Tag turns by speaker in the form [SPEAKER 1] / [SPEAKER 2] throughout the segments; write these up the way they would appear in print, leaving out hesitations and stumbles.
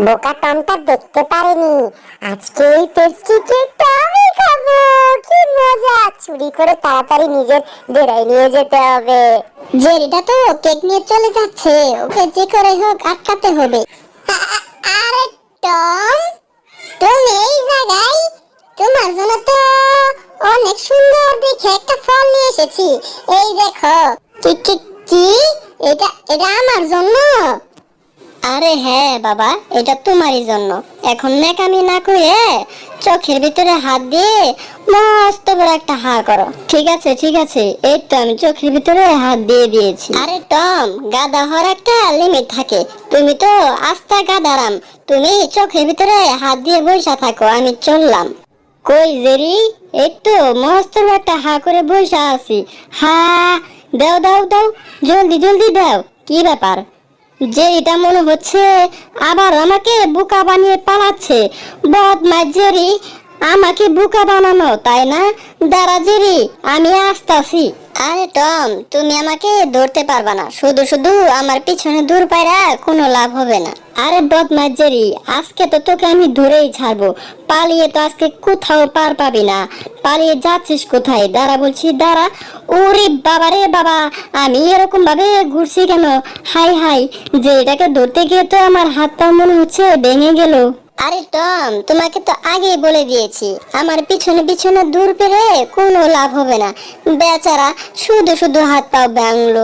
[SPEAKER 1] বোকা টমটা দেখতে পারেনি। আজকে এই পেস্ট্রি কেকটা আমি খাবো। কি মজা! চুরি করে তাড়াতাড়ি নিজের ডেরায় নিয়ে যেতে হবে। জেরিটা তো কেক নিয়ে চলে যাচ্ছে, ওকে যে করে হোক আটকাতে হবে। আরে টম, তুমি এই জায়গায়? তোমার জন্য তো অনেক সুন্দর দেখে একটা ফল নিয়ে এসেছি। এই দেখো। কি কি কি? এটা এটা আমার জন্য? আরে হ্যাঁ বাবা, এটা তোমারই জন্য। এখন ন্যাকামি না করে চোখের ভিতরে হাত দিয়ে মস্ত বড় একটা হা করো। ঠিক আছে ঠিক আছে, এই তো আমি চোখের ভিতরে হাত দিয়ে দিয়েছি। আরে টম, গাধা হওয়ার একটা লিমিট থাকে। তুমি তো আস্তা গাধারাম। তুমি চোখের ভিতরে হাত দিয়ে বসে থাকো, আমি চললাম। কই জেরি, এই তো মস্ত বড় একটা হা করে বসে আছি। হা, দাও দাও দাও, জলদি জলদি দাও। কি ব্যাপার যে এটা মনে হচ্ছে আবার আমাকে বোকা বানিয়ে পালাচ্ছে। বদমাইশ জেরি, আমাকে বোকা বানানো তাই না? দাঁড়া জেরি, আমি আসতাছি। আরে টম, তুমি আমাকে ধরতে পারবা না। শুধু শুধু আমার পিছনে দূর পায়রা কোনো লাভ হবে না। আরে বদমাইশ জেরি, আজকে তো তোকে আমি ধরেই ছাড়বো। পালিয়ে তো আজকে কোথাও পার পাবি না। পালিয়ে যাচ্ছিস কোথায়? দাঁড়া বলছি, দাঁড়া। ওরে বাবা রে বাবা, আমি এরকম ভাবে ঘুরছি কেন? হাই হাই, যে এটাকে ধরতে গিয়ে তো আমার হাতটা মনে হচ্ছে ভেঙে গেল। আরে টম, তোমাকে তো আগেই বলে দিয়েছি আমার পিছনে পিছনে দূর পেরে কোনো লাভ হবে না। বেচারা শুধু শুধু হাত পাও ভাঙলো।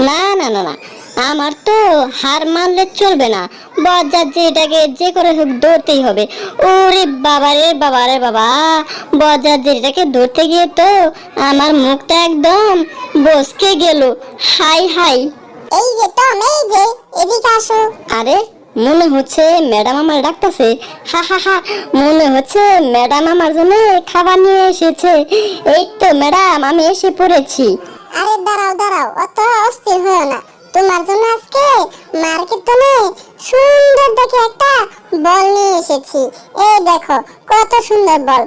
[SPEAKER 1] না না না না, আমার তো হার মানলে চলবে না। বজ্জাত যে এটাকে যে করে হোক ধরতেই হবে। ওরে বাবা রে বাবা রে বাবা, বজ্জাত যে এটাকে ধরতে গিয়ে তো আমার মুখটা একদম বসকে গেল। High high. এই যে টম, এই যে এদিকে আসো। আরে মনে হচ্ছে ম্যাডাম আমার ডাকতেছে। হা হা হা, মনে হচ্ছে ম্যাডাম আমার জন্য খাবার নিয়ে এসেছে। এই তো ম্যাডাম, আমি এসে পড়েছি। আরে দাঁড়াও দাঁড়াও, অত অস্থির হও না। তোমার জন্য আজকে মার্কেট থেকে সুন্দর দেখে একটা বল নিয়ে এসেছি। এই দেখো কত সুন্দর বল।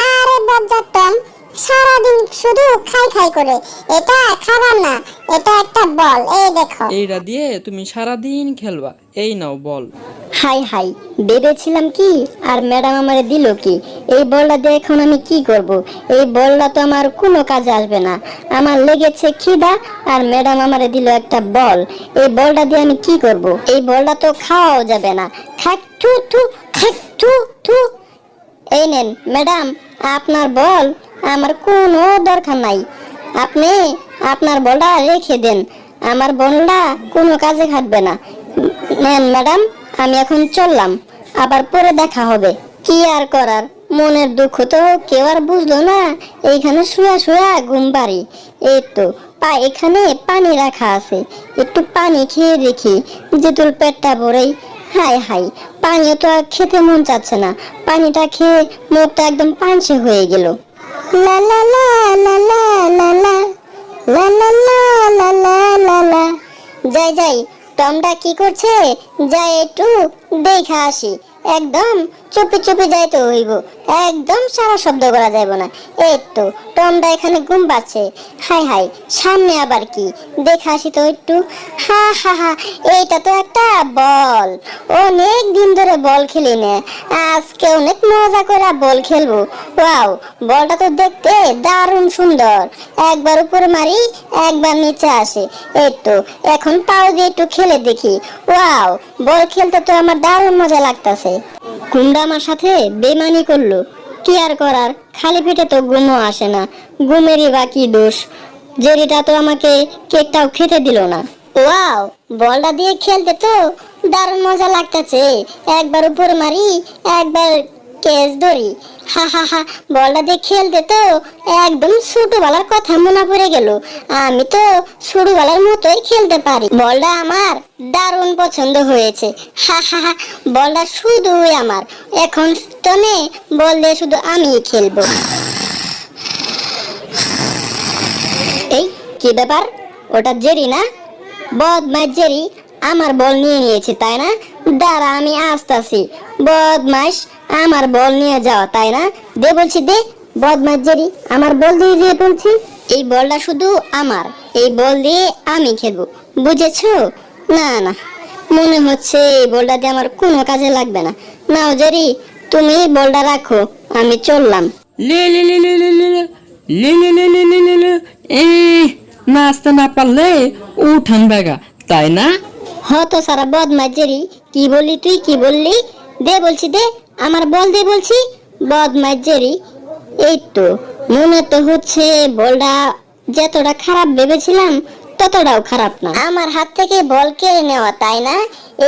[SPEAKER 1] আরে বজ্জাত টম, সারাদিন শুধু খাই খাই করে। এটা খাবার না, এটা একটা বল। এই দেখো।
[SPEAKER 2] এইটা দিয়ে তুমি সারাদিন খেলবা। এই নাও বল।
[SPEAKER 1] হাই হাই, ভেবেছিলাম কি আর ম্যাডাম আমারে দিল কি? এই বলটা দিয়ে এখন আমি কি করব? এই বলটা তো আমার কোনো কাজে আসবে না। আমার লেগেছে খিদা আর ম্যাডাম আমারে দিল একটা বল। এই বলটা দিয়ে আমি কি করব? এই বলটা তো খাওয়াও যাবে না। খাক থু থু, খাক থু থু। এই নেন ম্যাডাম, আপনার বল। আমার কোনো দরকার নাই। আপনি আপনার বলটা রেখে দেন। আমার বলটা কোনো কাজে খাটবে না। নেন ম্যাডাম, আমি এখন চললাম। আবার পরে দেখা হবে। কি আর করার, মনের দুঃখ তো কেউ আর বুঝলো না। এইখানে শুয়া শুয়া ঘুম পারি। এই তো এখানে পানি রাখা আছে, একটু পানি খেয়ে দেখি যেতুল পেটটা ভরেই। হাই হাই, পানিও তো আর খেতে মন চাচ্ছে না। পানিটা খেয়ে মুখটা একদম পানসে হয়ে গেল। লা লা লা লা লা লা লা লা লা লা লা লা লা। যাই যাই, টমটা কি করছে যাই একটু দেখা আসি। একদম চুপি চুপি যাইতে হইব, একদম সারা শব্দ করা যাইব না। এই তো টমটা এখানে ঘুম পাচ্ছে। হাই হাই, সামনে আবার কি দেখা আসি তো একটু। হা হা হা, এইটা তো একটা বল। অনেক দিন ধরে বল খেলি না, আজকে অনেক মজা করে বল খেলবো। ওয়াও, বলটা তো দেখতে দারুণ সুন্দর। একবার উপরে মারি, একবার নিচে আসে। এই তো এখন পাও দিয়ে একটু খেলে দেখি। ওয়াও, বল খেলতে তো আমার দারুণ মজা লাগতেছে। কুমড়া আমার সাথে বেমানি করলো। কি আর করার, খালি পেটে তো ঘুমও আসে না। ঘুমেরই বা কি দোষ? জেরিটা তো আমাকে কেকটাও খেতে দিল না। ওয়াও, বলটা দিয়ে খেলতে তো দারুণ মজা লাগতেছে। একবার উপর মারি, একবার ক্যাচ ধরি। হা হা হা, বলটা দিয়ে খেলতে তো একদম ছোটবেলার কথা মনে পড়ে গেল। আমি তো ছোটবেলার মতোই খেলতে পারি। বলটা আমার দারুণ পছন্দ হয়েছে। হা হা হা, বলটা শুধুই আমার। এখন তো নেই, বল দিয়ে শুধু আমিই খেলবো। এই কি ব্যাপার? ওটা জেরি না? বদমাইশ জেরি আমার বল নিয়ে নিয়েছে তাই না? দাঁড়া, আমি আসতাছি। বদমাইশ, আমার বল নিয়ে যাও তাই না? দে বলছি দে। বদমাইশ জেরি, আমার বল দিয়ে দিয়ে বলছি। এই বলটা শুধু আমার। এই বল দিয়ে আমি খেলবো, বুঝেছো? না না,
[SPEAKER 3] মনে হচ্ছে এই বলটা দিয়ে আমার কোনো কাজে লাগবে না। নাও জেরি, তুমি বলটা রাখো, আমি চললাম।
[SPEAKER 2] লে লে লে লে লে লে লে লে লে লে লে লে লে লে। এ নাচতে না পারলে উঠান বেগা, তাই না?
[SPEAKER 3] হতো সারা বদমাইশ জেরি, কি বললি তুই, কি বললি? দে বলছি, দে আমার বল, দে বলছি। বদমাইশ জেরি, এই তো মনে তো হচ্ছে বলটা যতটা খারাপ ভেবেছিলাম ততটাও খারাপ না। আমার হাত থেকে বল কেড়ে নেওয়া, তাই না?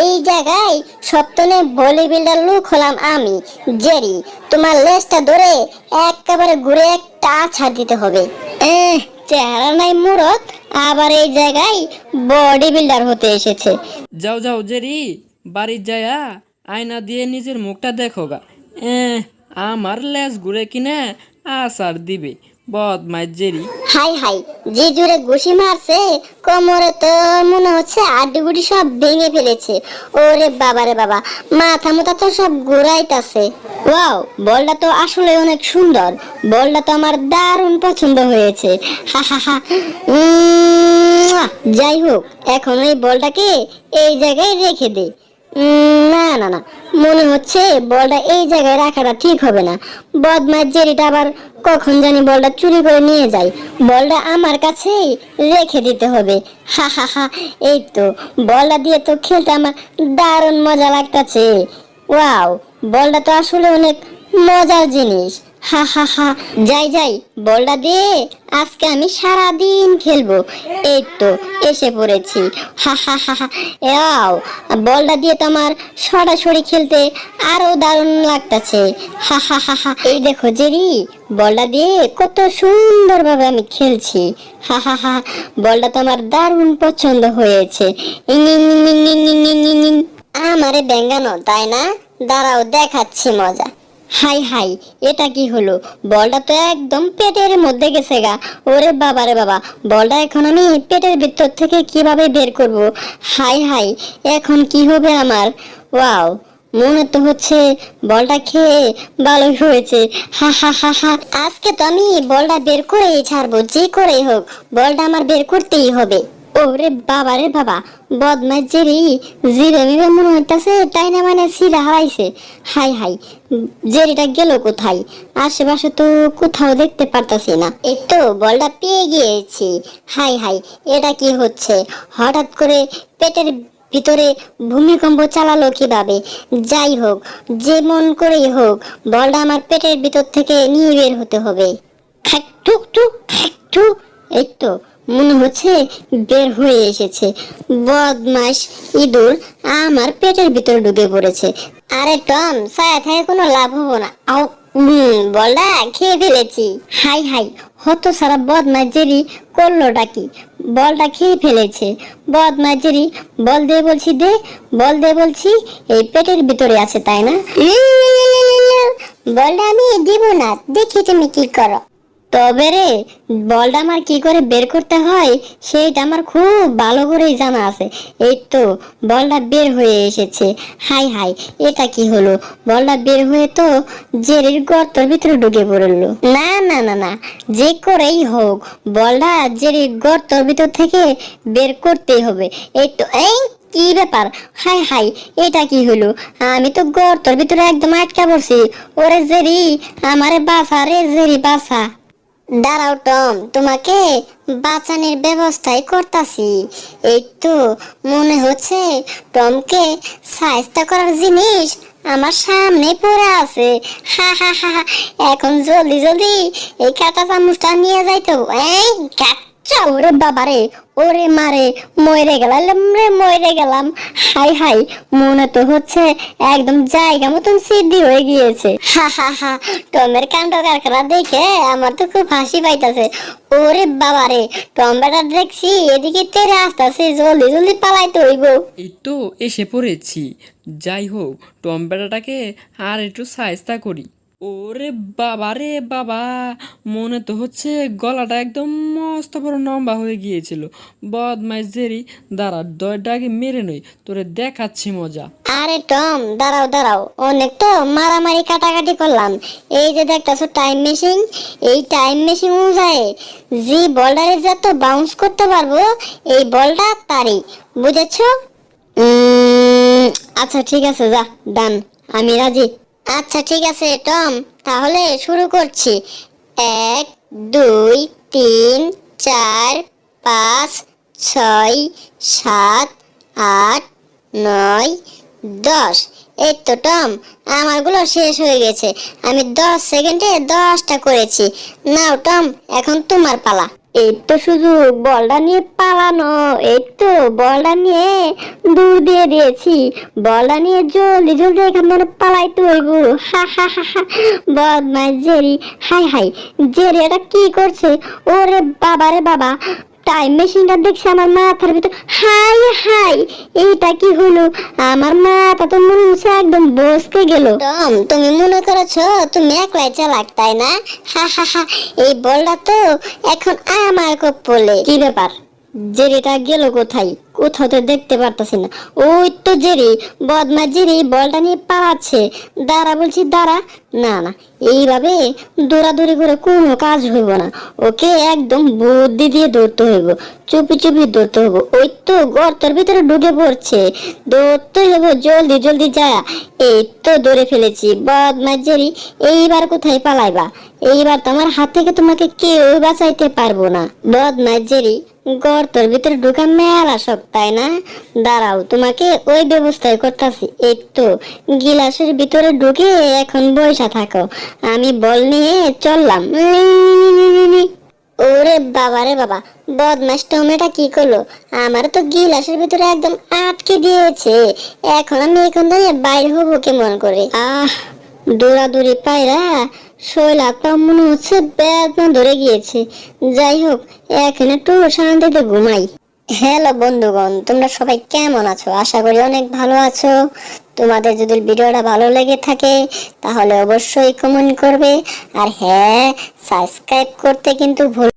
[SPEAKER 3] এই জায়গায় সপ্তনে বডি বিল্ডার লুক হলাম আমি, জেরি। তোমার লেজটা ধরে একেবারে ঘুরে একটা আছাড় দিতে হবে। চেহারা নাই মুরত, আবার এই জায়গায় বডি বিল্ডার হতে এসেছে।
[SPEAKER 2] যাও যাও জেরি, বাড়ির যায়া আয়না দিয়ে নিজের মুখটা দেখো গা। এ আমার লেজ ঘুরে কিনে আসার দিবে বদমাইশ জেরি।
[SPEAKER 3] হাই হাই, যে জোরে ঘুষি মারছে, কোমরে তো মনে হচ্ছে আড্ডি সব ভেঙে ফেলেছে। ওরে বাবা রে বাবা, মাথা মুথা তো সব ঘুরাইতাছে। ওয়াও, বলটা তো আসলে অনেক সুন্দর। বলটা তো আমার দারুণ পছন্দ হয়েছে। হা হা হা। যাই হোক, এখন এই বলটাকে এই জায়গায় রেখে দে। না না না, মনে হচ্ছে বলটা এই জায়গায় রাখাটা ঠিক হবে না। বদমাইশ জেরিটা আবার কখন জানি বলটা চুরি করে নিয়ে যায়। বলটা আমার কাছেই রেখে দিতে হবে। হা হা হা। এই তো বলটা দিয়ে তো খেলতে আমার দারুণ মজা লাগতাছে। ওয়াও, বলটা তো আসলে অনেক মজার জিনিস। হা হা হা। যাই যাই, বলটা দিয়ে আজকে আমি সারা দিন খেলবো। এই তো এসে পড়েছি। হা হা হা হা। এও, বলটা দিয়ে তো আমার সরাসরি খেলতে আরো দারুণ লাগতাছে। হা হা হা হা। এই দেখো জেরি, বলটা দিয়ে কত সুন্দরভাবে আমি খেলছি। হা হা হা। বলটা তো আমার দারুণ পছন্দ হয়েছে। ইং ইং ইং ইং ইং ইং ইং ইং। আমারে বেঙ্গানো, তাই না? দাঁড়াও, দেখাচ্ছি মজা। হাই হাই, এটা কি হলো? বলটা তো একদম পেটের মধ্যে গেছে গা। ওরে বাবা রে বাবা, বলটা এখন আমি পেটের ভিতর থেকে কিভাবে বের করব? হাই হাই, এখন কি হবে আমার? ওয়াও, মনে তো হচ্ছে বলটা খেয়ে ভালোই হয়েছে। হা হা হা হা। আজকে তো আমি বলটা বের করেই ছাড়বো, যে করেই হোক বলটা আমার বের করতেই হবে। ওরে বাবা রে বাবা, বদমাইশ জেরি জিরে মিরে মনে হইতাছে তাই না, মানে সিরা হারাইছে। হাই হাই, জেরিটা গেল কোথায়? আশেপাশে তো কোথাও দেখতে পারতাছি না। এই তো বলটা পেয়ে গিয়েছি। হাই হাই, এটা কি হচ্ছে? হঠাৎ করে পেটের ভিতরে ভূমিকম্প চালালো কিভাবে? যাই হোক, যেমন করেই হোক বলটা আমার পেটের ভিতর থেকে নিয়ে বের হতে হবে। ঠুক ঠুক ঠুক। এই তো মনে হচ্ছে বের হয়ে এসেছে। বদমাস ইঁদুর আমার পেটের ভিতরে ঢুকে পড়েছে। আরে টম, ছায়া থেকে কোনো লাভ হবো না। আও, বলটা খেয়ে ফেলেছি। হাই হাই, হতো সারা বদমাস জেরি করলোটা কি? বলটা খেয়ে ফেলেছে। বদমাস জেরি, বল দে বলছি, দে বল দে বলছি। এই পেটের ভিতরে আছে, তাই না? বলটা আমি দিব না, দেখি তুমি কি করো। তবে রে, বলটা আমার কি করে বের করতে হয় সেইটা আমার খুব ভালো করেই জানা আছে। এই তো বলটা বের হয়ে এসেছে। হাই হাই, এটা কি হলো? বলটা বের হয়ে তো জেরির গর্তের ভিতরে ঢুকে পড়লো। না না না না, যে করেই হোক বলটা জেরির গর্তের ভিতর থেকে বের করতেই হবে। এই তো, এই কি ব্যাপার? হাই হাই, এটা কি হলো? আমি তো গর্তের ভিতরে একদম আটকা পড়ছি। ওরে জেরি, আমারে বাঁচা রে জেরি, বাঁচা। দাঁড়াও টম, তোমাকে বাঁচানোর ব্যবস্থাই করতাছি। এই তো মনে হচ্ছে টমকে সাহায্য করার জিনিস আমার সামনে পড়ে আছে। হা হা হা হা। এখন জলদি জলদি এই কাঁটা চামচটা নিয়ে যাইতে হবে। এই কাচ্চা, ওরে বাবারে, ওরে মারে, মরে গেলাম রে, মরে গেলাম। হাই হাই, মনে তো হচ্ছে একদম জায়গা মতন সিদ্ধি হয়ে গিয়েছে। হা হা হা। টমের কাণ্ড কারখানা দেখে আমার তো খুব হাসি পাইতাছে। ওরে বাবারে, টম বেটা দেখছি এদিকে তেরে আসতেছে, জলদি জলদি পালাইতে হইব।
[SPEAKER 2] এই তো এসে পড়েছি। যাই হোক, টম্পেটাটাকে আর একটু সাইজটা করি। ওরে বাবা রে বাবা, মনে তো হচ্ছে গলাটা একদম মস্ত বড় লম্বা হয়ে গিয়েছিল। বদমাইশ জেরি, দাঁড়া দরটা আগে মেরে নই, তোরে দেখাচ্ছি মজা।
[SPEAKER 3] আরে টম, দাঁড়াও দাঁড়াও, অনেক তো মারামারি কাটাকাটি করলাম। এই যে দেখতেছো টাইম মেশিন, এই টাইম মেশিন অনুযায়ী যে বলটারে যত বাউন্স করতে পারবো এই বলটা তারই, বুঝেছো? আচ্ছা ঠিক আছে, যা, ডান, আমি রাজি। আচ্ছা ঠিক আছে টম, তাহলে শুরু করছি। 1 2 3 4 5 6 7 8 9 10। এই তো টম, আমারগুলো শেষ হয়ে গেছে। আমি 10 সেকেন্ডে 10টা করেছি। নাও টম, এখন তোমার পালা। এই তো শুধু বলটা নিয়ে পালানো, এই তো বলটা নিয়ে দূর দিয়ে দিয়েছি। বলটা নিয়ে জলদি জলদি এখান থেকে পালাইতে হইব। হা হা হা হা, বদমাইশ জেরি। হাই হাই, জেরি এটা কি করছে? ওরে বাবা রে বাবা, টাইম মেশিনটা দেখছি আমার মাথার ভিতর। হাই হাই, এইটা কি হলো? আমার মাথা তো মনে হচ্ছে একদম বসতে গেল। টম, তুমি মনে করেছো তুমি একলাই চালাক, তাই না? হা হা হা, এই বলটা তো এখন আমার কপ্পলে। কি ব্যাপার, জেরিটা গেল কোথায়? কোথাও তো দেখতে পারতাছি না। ওই তো জেরি, বদমাশ জেরি বলটা নিয়ে পালাচ্ছে। দাঁড়া বলছি, দাঁড়া। না না, এইভাবে দৌড়াদৌড়ি করে কোনো কাজ হইব না। ওকে একদম বুদ্ধি দিয়ে ধরতে হইব, চুপি চুপি ধরতে হইব। ওই তো গর্তের ভিতরে ঢুকে পড়ছে, ধরতে হইব জলদি জলদি যা। এই তো ধরে ফেলেছি। বদমাশ জেরি, এইবার কোথায় পালাইবা? এইবার তোমার হাত থেকে তোমাকে কেউ বাঁচাইতে পারবো না। বদমাশ জেরি, গর্তের ভিতরে ঢুকা মেলা শখ, তাই না? দাঁড়াও, তোমাকে ওই ব্যবস্থায় করতেছি। এই তো গিলাসের ভিতরে ঢুকে এখন বইসা থাকো, আমি বল নিয়ে চললাম। ওরে বাবা রে বাবা, বদমাস টমেটা কি করলো? আমার তো গিলাসের ভিতরে একদম আটকে দিয়েছে। এখন আমি এখান থেকে বাইরে হবো কেমন করে? দৌড়াদৌড়ি পায়রা শৈল হাত পা মনে হচ্ছে বেদনা ধরে গিয়েছে। যাই হোক, এখন একটু শান্তিতে ঘুমাই। হ্যালো বন্ধুগণ, তোমরা সবাই কেমন আছো? আশা করি অনেক ভালো আছো। তোমাদের যদি ভিডিওটা ভালো লেগে থাকে তাহলে অবশ্যই কমেন্ট করবে, আর হ্যাঁ, সাবস্ক্রাইব করতে কিন্তু ভুল